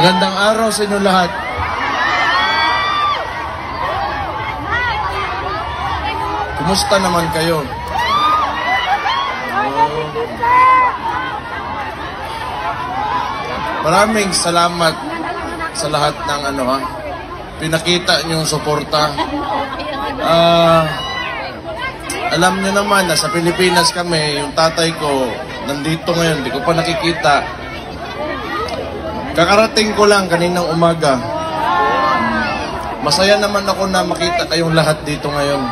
Magandang araw sa inyo lahat. Kumusta naman kayo? Maraming salamat sa lahat ng pinakita niyong suporta. Alam niyo naman na sa Pilipinas kami, yung tatay ko nandito ngayon, hindi ko pa nakikita. Kakarating ko lang kaninang umaga. Masaya naman ako na makita kayong lahat dito ngayon.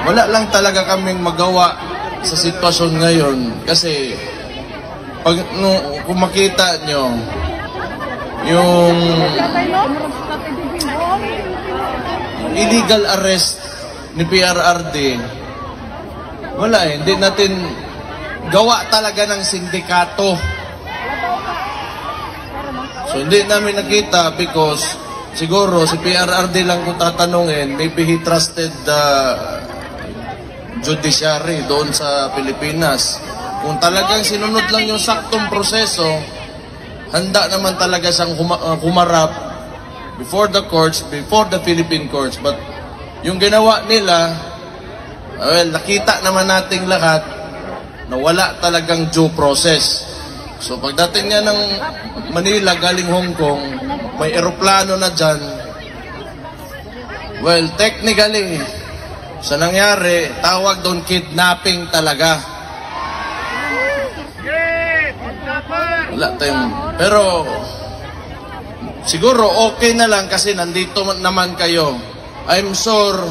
Wala lang talaga kaming magawa sa sitwasyon ngayon kasi kung makita nyo yung illegal arrest ni PRRD, wala hindi natin gawa talaga ng sindikato. So hindi namin nakita because siguro si PRRD lang kung tatanungin, maybe he trusted the judiciary doon sa Pilipinas. Kung talagang sinunod lang yung saktong proseso, handa naman talaga siyang humarap before the courts, before the Philippine courts. But yung ginawa nila, well, nakita naman nating lahat na wala talagang due process. So pagdating niya ng Manila galing Hong Kong, may eroplano na dyan. Well, technically, sa nangyari, tawag doon kidnapping talaga. Wala tayong... Pero, siguro okay na lang kasi nandito naman kayo. I'm sure,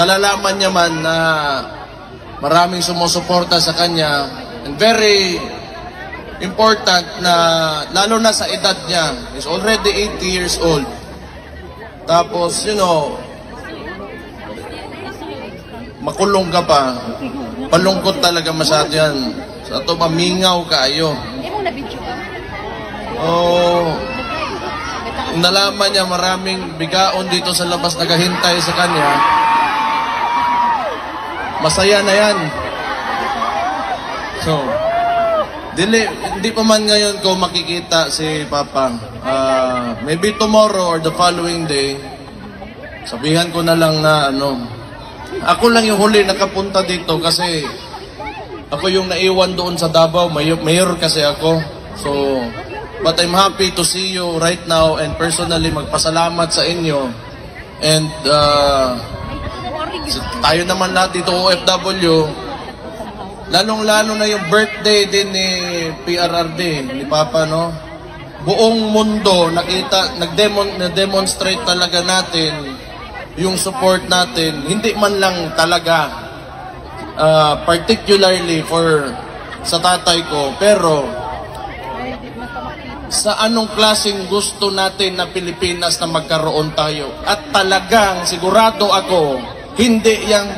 nalalaman niya man na maraming sumusuporta sa kanya. And very important na, lalo na sa edad niya, is already 80 years old. Tapos, you know, makulong ka pa, palungkot talaga masyado yan. Sa ito, mamingaw kayo. Oh, nalaman niya maraming bigaon dito sa labas naghahintay sa kanya. Masaya na yan. So, hindi pa man ngayon ko makikita si Papa. Maybe tomorrow or the following day, sabihan ko na lang na ako lang yung huli nakapunta dito kasi ako yung naiwan doon sa Davao. Mayor kasi ako. So, but I'm happy to see you right now and personally magpasalamat sa inyo. And tayo naman lahat dito OFW, lalong-lalo na yung birthday din ni PRRD, ni Papa, no? Buong mundo nag-demonstrate talaga natin yung support natin, hindi man lang talaga particularly sa tatay ko, pero sa anong klaseng gusto natin na Pilipinas na magkaroon tayo. At talagang sigurado ako, hindi yung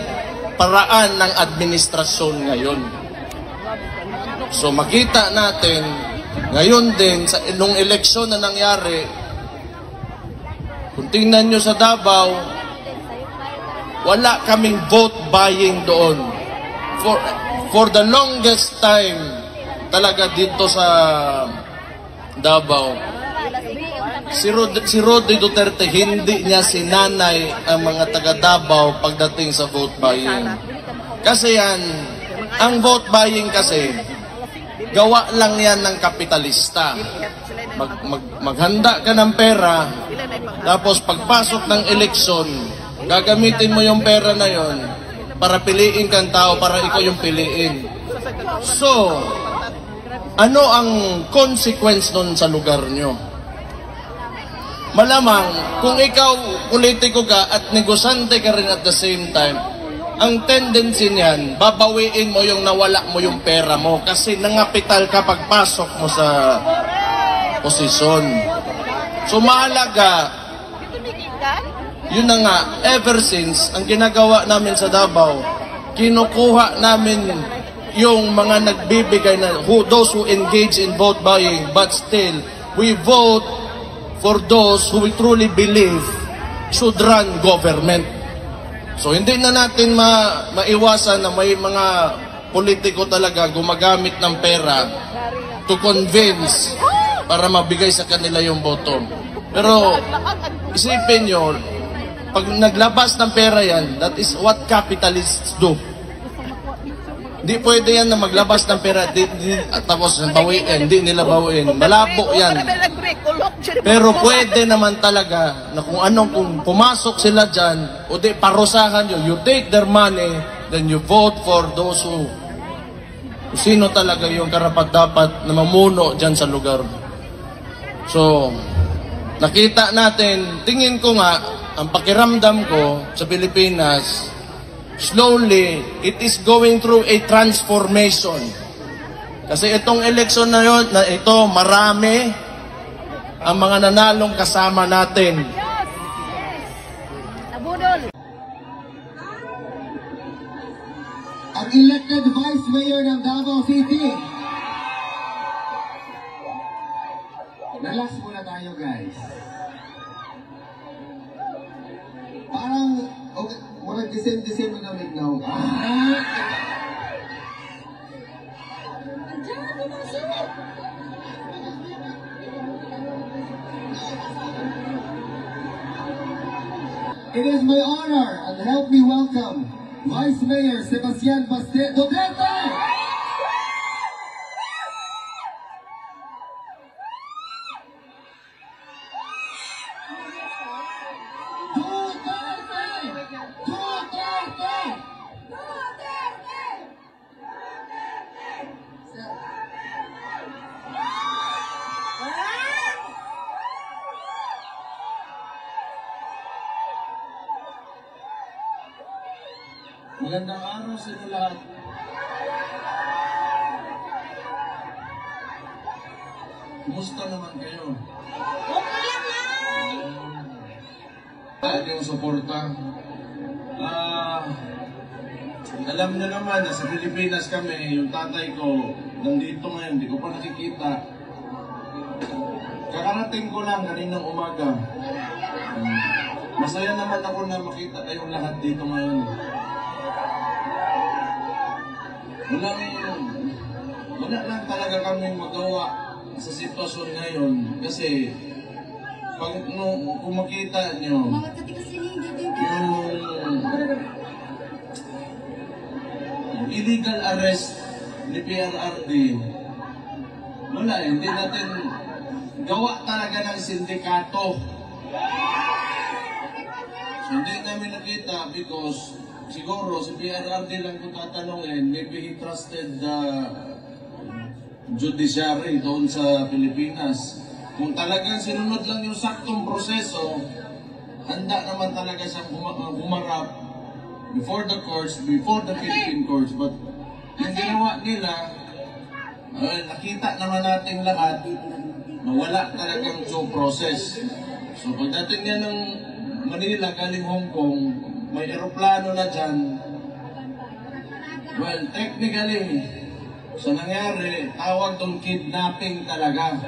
paraan ng administrasyon ngayon. So makita natin, ngayon din, nung eleksyon na nangyari, kung tingnan nyo sa Davao, wala kaming vote buying doon. For the longest time, talaga dito sa Davao, si Rodi Duterte, hindi niya sinanay ang mga taga Davao pagdating sa vote buying. Kasi yan, ang vote buying kasi, gawa lang yan ng kapitalista. Maghanda ka ng pera, tapos pagpasok ng eleksyon, gagamitin mo yung pera na yon para piliin kang tao, para ikaw yung piliin. So, ano ang consequence nun sa lugar nyo? Malamang, kung ikaw politiko ka at negosante ka rin at the same time, ang tendency niyan, babawiin mo yung nawala mo yung pera mo kasi nangapital ka pagpasok mo sa posisyon. So mahalaga, yun na nga, ever since, ang ginagawa namin sa Davao, kinukuha namin yung mga nagbibigay na, those who engage in vote buying, but still, we vote for those who we truly believe should run government. So hindi na natin maiwasan na may mga politiko talaga gumagamit ng pera to convince para mabigay sa kanila yung boto. Pero isipin nyo, pag naglabas ng pera yan, that is what capitalists do. Hindi pwede yan na maglabas ng pera tapos bawiin, hindi nila bawiin. Malabo yan. Pero pwede naman talaga na kung pumasok sila dyan, o di parusahan nyo, you take their money, then you vote for those who sino talaga yung karapat-dapat na mamuno dyan sa lugar. So, nakita natin, tingin ko nga, ang pakiramdam ko sa Pilipinas, slowly, it is going through a transformation. Kasi itong eleksyon na yun, na ito, marami ang mga nanalong kasama natin. Ang elected Vice Mayor ng Davao City. Relax muna tayo, guys. Parang, okay, walang disem-disem na namignaw. It is my honor and help me welcome Vice Mayor Sebastian Duterte! Magandang araw sa inyo lahat. Kumusta naman kayo? Okay lang yan! Dahil yung suporta. Alam niyo naman na sa Pilipinas kami, yung tatay ko, nandito ngayon, hindi ko pa nakikita. Kakarating ko lang kaninang umaga. Masaya naman ako na makita kayong lahat dito ngayon. Wala lang talaga kaming magawa sa sitwasyon ngayon kasi kung makita nyo yung illegal arrest ni PRRD, wala hindi natin gawa talaga ng sindikato. So hindi namin nakita because siguro si PRRD lang kung tatanungin, maybe he trusted the judiciary doon sa Pilipinas. Kung talagang sinunod lang yung saktong proseso, handa naman talaga siyang humarap before the courts, before the Philippine courts. But yung ginawa nila, nakita naman natin lahat na wala talagang due process. So pagdating niya ng Manila, galing Hong Kong, may aeroplano na dyan. Well, technically, sa nangyari, tawag tong kidnapping talaga.